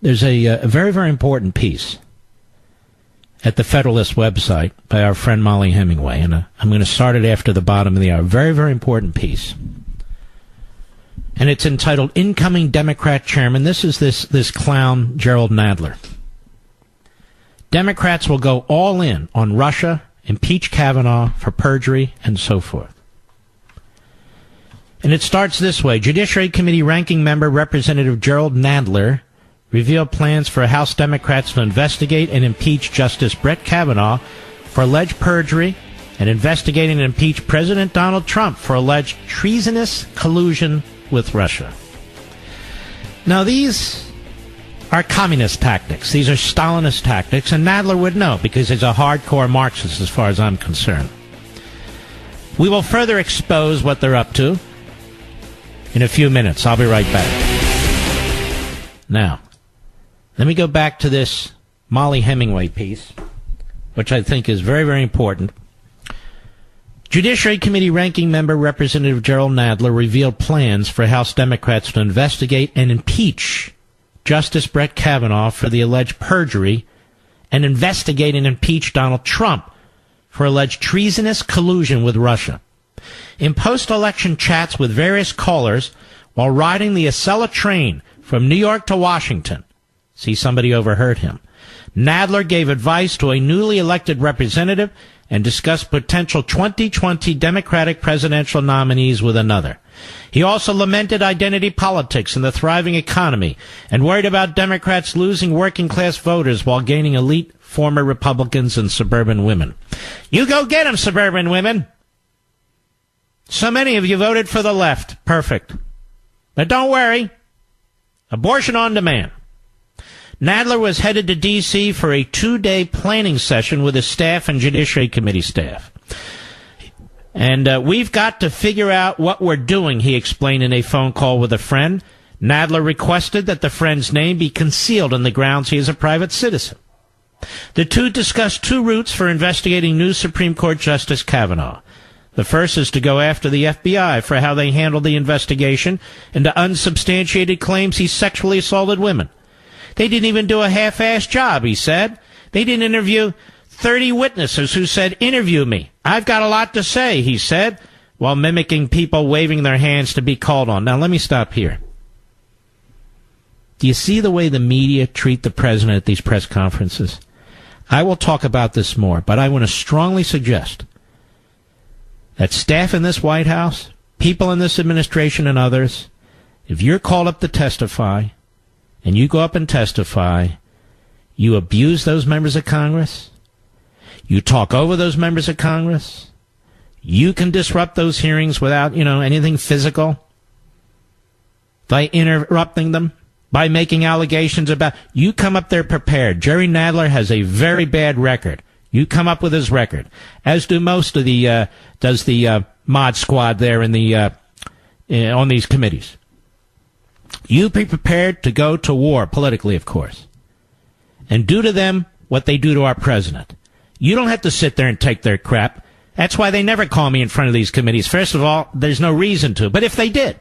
There's a very, very important piece at the Federalist website by our friend Molly Hemingway, and I'm going to start it after the bottom of the hour. Very, very important piece. And it's entitled Incoming Democrat Chairman. This is this clown, Gerald Nadler. Democrats will go all in on Russia, impeach Kavanaugh for perjury, and so forth. And it starts this way. Judiciary Committee Ranking Member Representative Gerald Nadler revealed plans for House Democrats to investigate and impeach Justice Brett Kavanaugh for alleged perjury and investigate and impeach President Donald Trump for alleged treasonous collusion with Russia. Now, these are communist tactics. These are Stalinist tactics, and Nadler would know because he's a hardcore Marxist as far as I'm concerned. We will further expose what they're up to in a few minutes. I'll be right back. Now, let me go back to this Molly Hemingway piece, which I think is very, very important. Judiciary Committee Ranking Member Representative Gerald Nadler revealed plans for House Democrats to investigate and impeach Justice Brett Kavanaugh for the alleged perjury and investigate and impeach Donald Trump for alleged treasonous collusion with Russia. In post-election chats with various callers while riding the Acela train from New York to Washington, see, somebody overheard him, Nadler gave advice to a newly elected representative and discussed potential 2020 Democratic presidential nominees with another. He also lamented identity politics and the thriving economy and worried about Democrats losing working-class voters while gaining elite former Republicans and suburban women. You go get them, suburban women. So many of you voted for the left. Perfect. But don't worry. Abortion on demand. Nadler was headed to D.C. for a 2-day planning session with his staff and Judiciary Committee staff. And we've got to figure out what we're doing, he explained in a phone call with a friend. Nadler requested that the friend's name be concealed on the grounds he is a private citizen. The two discussed two routes for investigating new Supreme Court Justice Kavanaugh. The first is to go after the FBI for how they handled the investigation into unsubstantiated claims he sexually assaulted women. They didn't even do a half-assed job, he said. They didn't interview 30 witnesses who said, interview me. I've got a lot to say, he said, while mimicking people waving their hands to be called on. Now, let me stop here. Do you see the way the media treat the president at these press conferences? I will talk about this more, but I want to strongly suggest that staff in this White House, people in this administration and others, if you're called up to testify, and you go up and testify, you abuse those members of Congress, you talk over those members of Congress, you can disrupt those hearings without, anything physical, by interrupting them, by making allegations about, you come up there prepared. Jerry Nadler has a very bad record. You come up with his record, as do most of the, does the mod squad there in the, on these committees. You be prepared to go to war, politically, of course, and do to them what they do to our president. You don't have to sit there and take their crap. That's why they never call me in front of these committees. First of all, there's no reason to. But if they did,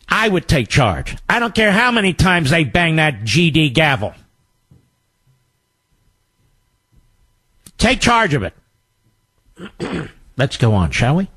I would take charge. I don't care how many times they bang that GD gavel. Take charge of it. Let's go on, shall we?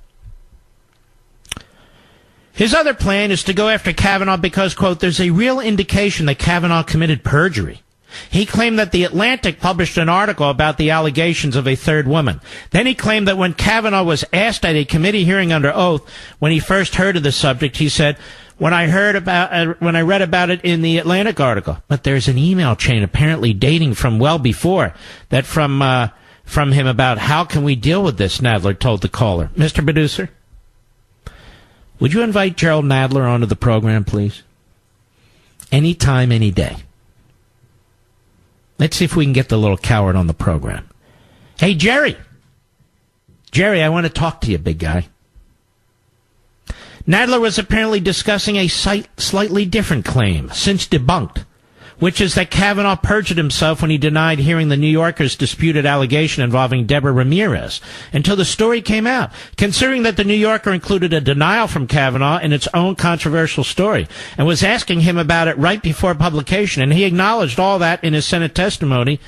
His other plan is to go after Kavanaugh because, quote, there's a real indication that Kavanaugh committed perjury. He claimed that The Atlantic published an article about the allegations of a third woman. Then he claimed that when Kavanaugh was asked at a committee hearing under oath when he first heard of the subject, he said, when I read about it in the Atlantic article. But there's an email chain apparently dating from well before that from him about how can we deal with this, Nadler told the caller. Mr. Producer, would you invite Gerald Nadler onto the program, please? Anytime, any day. Let's see if we can get the little coward on the program. Hey, Jerry. Jerry, I want to talk to you, big guy. Nadler was apparently discussing a slightly different claim, since debunked, which is that Kavanaugh perjured himself when he denied hearing the New Yorker's disputed allegation involving Deborah Ramirez until the story came out, considering that the New Yorker included a denial from Kavanaugh in its own controversial story and was asking him about it right before publication, and he acknowledged all that in his Senate testimony.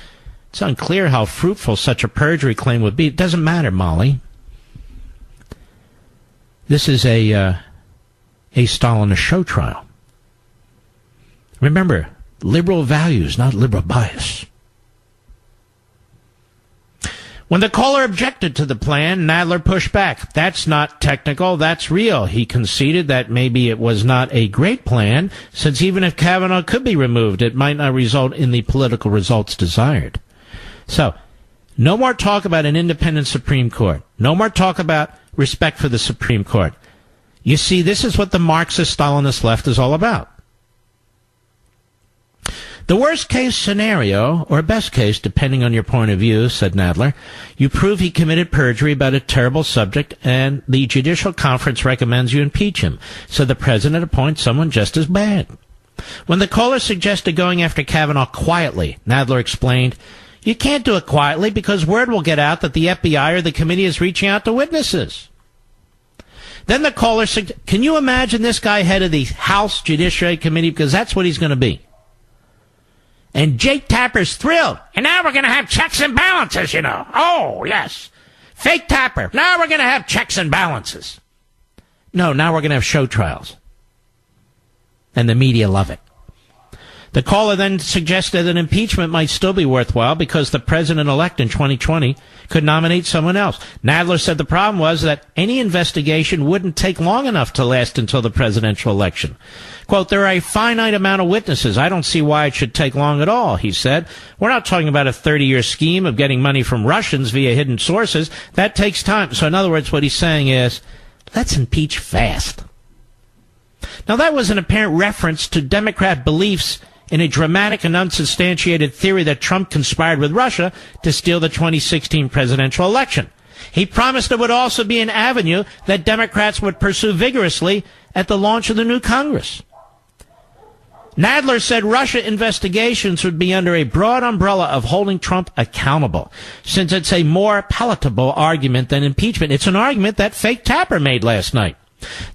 It's unclear how fruitful such a perjury claim would be. It doesn't matter, Molly. This is a Stalinist show trial. Remember, liberal values, not liberal bias. When the caller objected to the plan, Nadler pushed back. That's not technical, that's real. He conceded that maybe it was not a great plan, since even if Kavanaugh could be removed, it might not result in the political results desired. So, no more talk about an independent Supreme Court. No more talk about respect for the Supreme Court. You see, this is what the Marxist-Stalinist left is all about. The worst-case scenario, or best case, depending on your point of view, said Nadler, you prove he committed perjury about a terrible subject, and the Judicial Conference recommends you impeach him, so the president appoints someone just as bad. When the caller suggested going after Kavanaugh quietly, Nadler explained, you can't do it quietly because word will get out that the FBI or the committee is reaching out to witnesses. Then the caller said, can you imagine this guy head of the House Judiciary Committee? Because that's what he's going to be. And Jake Tapper's thrilled. And now we're going to have checks and balances, you know. Oh, yes. Fake Tapper. Now we're going to have checks and balances. No, now we're going to have show trials. And the media love it. The caller then suggested that impeachment might still be worthwhile because the president-elect in 2020 could nominate someone else. Nadler said the problem was that any investigation wouldn't take long enough to last until the presidential election. Quote, there are a finite amount of witnesses. I don't see why it should take long at all, he said. We're not talking about a 30-year scheme of getting money from Russians via hidden sources. That takes time. So in other words, what he's saying is, let's impeach fast. Now that was an apparent reference to Democrat beliefs in a dramatic and unsubstantiated theory that Trump conspired with Russia to steal the 2016 presidential election. He promised it would also be an avenue that Democrats would pursue vigorously at the launch of the new Congress. Nadler said Russia investigations would be under a broad umbrella of holding Trump accountable, since it's a more palatable argument than impeachment. It's an argument that fake Tapper made last night,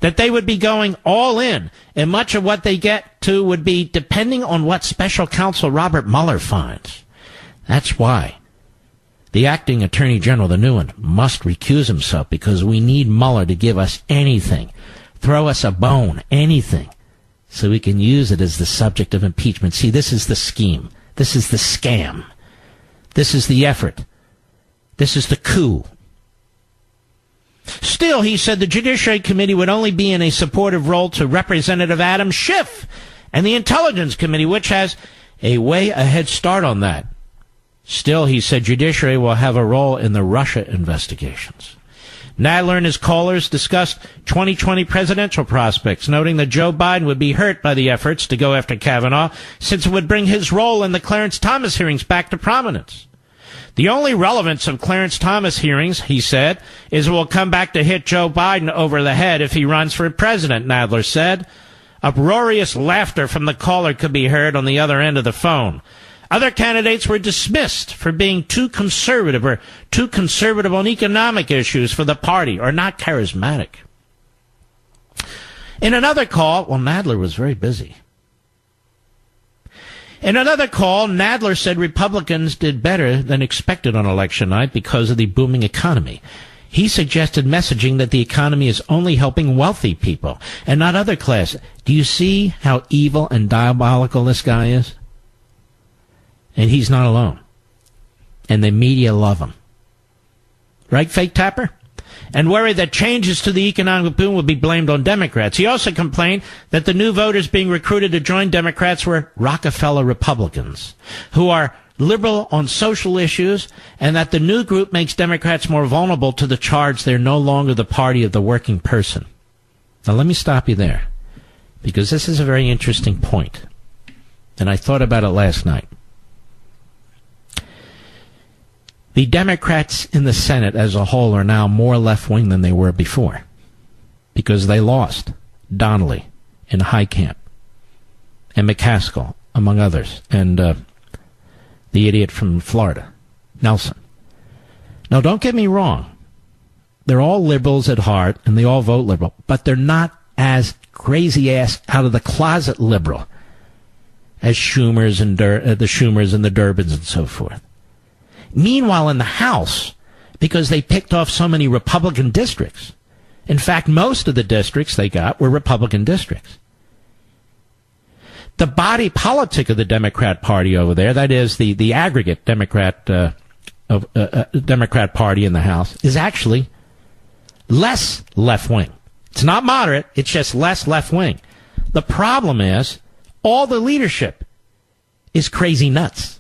that they would be going all in, and much of what they get to would be depending on what special counsel Robert Mueller finds. That's why the acting attorney general, the new one, must recuse himself, because we need Mueller to give us anything, throw us a bone, anything, so we can use it as the subject of impeachment. See, this is the scheme. This is the scam. This is the effort. This is the coup. Still, he said the Judiciary Committee would only be in a supportive role to Representative Adam Schiff and the Intelligence Committee, which has a way ahead start on that. Still, he said Judiciary will have a role in the Russia investigations. Nadler and his callers discussed 2020 presidential prospects, noting that Joe Biden would be hurt by the efforts to go after Kavanaugh, since it would bring his role in the Clarence Thomas hearings back to prominence. The only relevance of Clarence Thomas hearings, he said, is it will come back to hit Joe Biden over the head if he runs for president, Nadler said. Uproarious laughter from the caller could be heard on the other end of the phone. Other candidates were dismissed for being too conservative or too conservative on economic issues for the party or not charismatic. In another call, Nadler was very busy. In another call, Nadler said Republicans did better than expected on election night because of the booming economy. He suggested messaging that the economy is only helping wealthy people and not other classes. Do you see how evil and diabolical this guy is? And he's not alone. And the media love him. Right, fake Tapper? And worried that changes to the economic boom would be blamed on Democrats. He also complained that the new voters being recruited to join Democrats were Rockefeller Republicans, who are liberal on social issues, and that the new group makes Democrats more vulnerable to the charge they're no longer the party of the working person. Now let me stop you there, because this is a very interesting point, and I thought about it last night. The Democrats in the Senate as a whole are now more left-wing than they were before, because they lost Donnelly and Heitkamp and McCaskill among others, and the idiot from Florida, Nelson. Now, don't get me wrong. They're all liberals at heart, and they all vote liberal, but they're not as crazy-ass out-of-the-closet liberal as Schumers and the Schumers and the Durbins and so forth. Meanwhile, in the House, because they picked off so many Republican districts, in fact, most of the districts they got were Republican districts. The body politic of the Democrat Party over there, that is, the aggregate Democrat Party in the House, is actually less left-wing. It's not moderate, it's just less left-wing. The problem is, all the leadership is crazy nuts.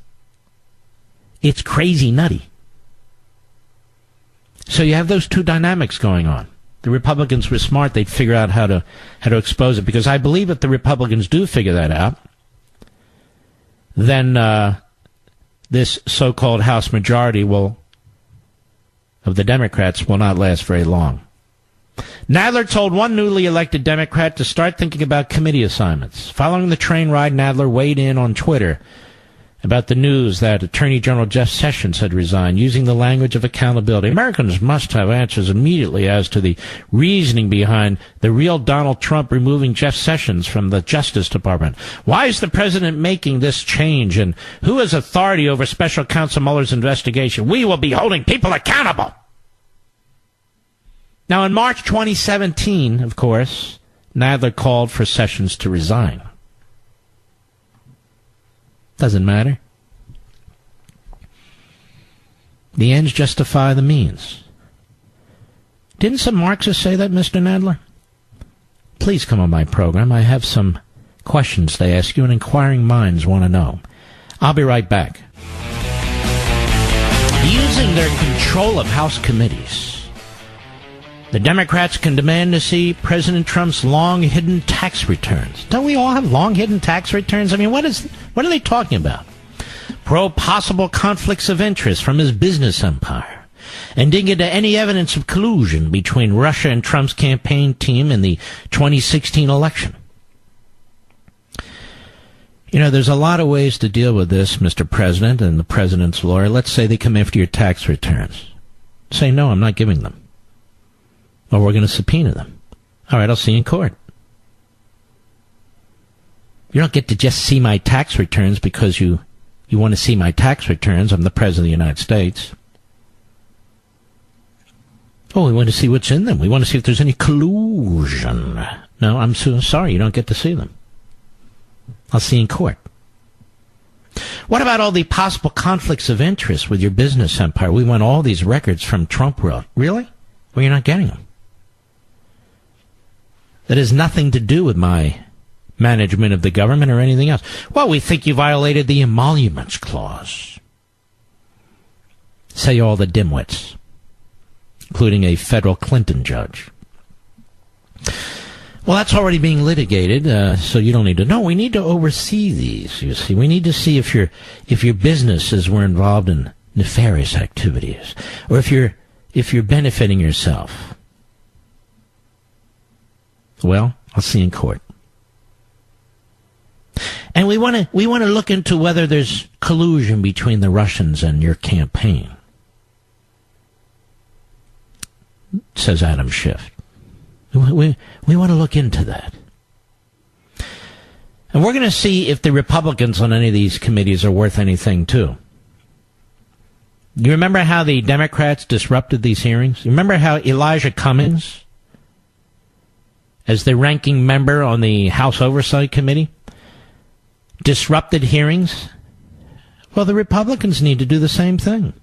It's crazy nutty. So you have those two dynamics going on. The Republicans were smart. They'd figure out how to expose it, because I believe if the Republicans do figure that out, then this so-called House majority of the Democrats will not last very long. Nadler told one newly elected Democrat to start thinking about committee assignments. Following the train ride, Nadler weighed in on Twitter about the news that Attorney General Jeff Sessions had resigned, using the language of accountability. Americans must have answers immediately as to the reasoning behind the real Donald Trump removing Jeff Sessions from the Justice Department. Why is the president making this change, and who has authority over Special Counsel Mueller's investigation? We will be holding people accountable. Now, in March 2017, of course, Nadler called for Sessions to resign. Doesn't matter. The ends justify the means. Didn't some Marxists say that, Mr. Nadler? Please come on my program. I have some questions to ask you, and inquiring minds want to know. I'll be right back. Using their control of House committees, the Democrats can demand to see President Trump's long-hidden tax returns. Don't we all have long-hidden tax returns? I mean, what are they talking about? Probe possible conflicts of interest from his business empire, and dig into any evidence of collusion between Russia and Trump's campaign team in the 2016 election. You know, there's a lot of ways to deal with this, Mr. President and the president's lawyer. Let's say they come after your tax returns. Say, no, I'm not giving them. Or we're going to subpoena them. All right, I'll see you in court. You don't get to just see my tax returns because you want to see my tax returns. I'm the President of the United States. Oh, we want to see what's in them. We want to see if there's any collusion. No, I'm so sorry. You don't get to see them. I'll see you in court. What about all the possible conflicts of interest with your business empire? We want all these records from Trump World. Really? Well, you're not getting them. That has nothing to do with my management of the government or anything else. Well, we think you violated the emoluments clause. Say all the dimwits, including a federal Clinton judge. Well, that's already being litigated, so you don't need to know. We need to oversee these, you see. We need to see if your businesses were involved in nefarious activities, or if you're benefiting yourself. Well, I'll see you in court. And we want to look into whether there's collusion between the Russians and your campaign, says Adam Schiff. We want to look into that. And we're going to see if the Republicans on any of these committees are worth anything, too. You remember how the Democrats disrupted these hearings? You remember how Elijah Cummings, as the ranking member on the House Oversight Committee, disrupted hearings? Well, the Republicans need to do the same thing.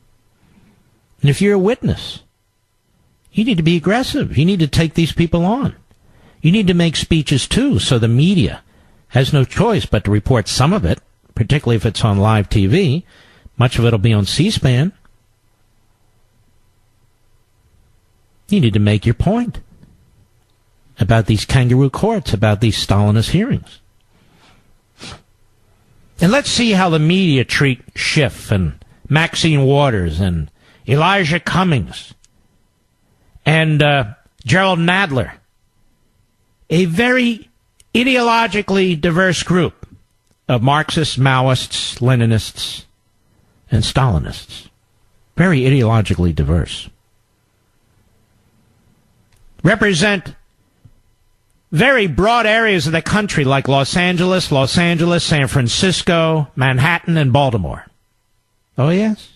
And if you're a witness, you need to be aggressive. You need to take these people on. You need to make speeches, too, so the media has no choice but to report some of it, particularly if it's on live TV. Much of it will be on C-SPAN. You need to make your point about these kangaroo courts, about these Stalinist hearings. And let's see how the media treat Schiff and Maxine Waters and Elijah Cummings and Gerald Nadler, a very ideologically diverse group of Marxists, Maoists, Leninists, and Stalinists. Very ideologically diverse. Represent very broad areas of the country like Los Angeles, San Francisco, Manhattan, and Baltimore. Oh, yes?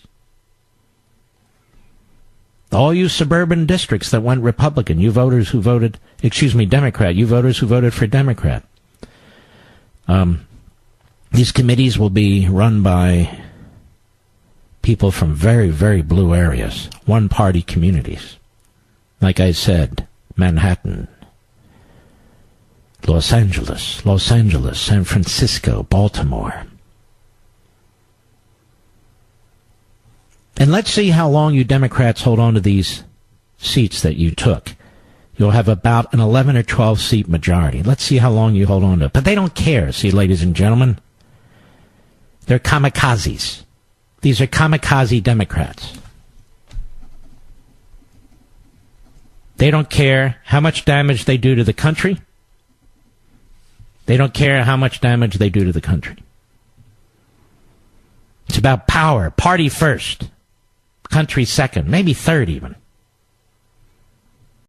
All you suburban districts that went Republican, you voters who voted, Democrat, you voters who voted for Democrat. These committees will be run by people from very, very blue areas, one-party communities. Like I said, Manhattan, Los Angeles, San Francisco, Baltimore. And let's see how long you Democrats hold on to these seats that you took. You'll have about an 11 or 12 seat majority. Let's see how long you hold on to it. But they don't care, see, ladies and gentlemen. They're kamikazes. These are kamikaze Democrats. They don't care how much damage they do to the country. They don't care how much damage they do to the country. It's about power. Party first. Country second. Maybe third even.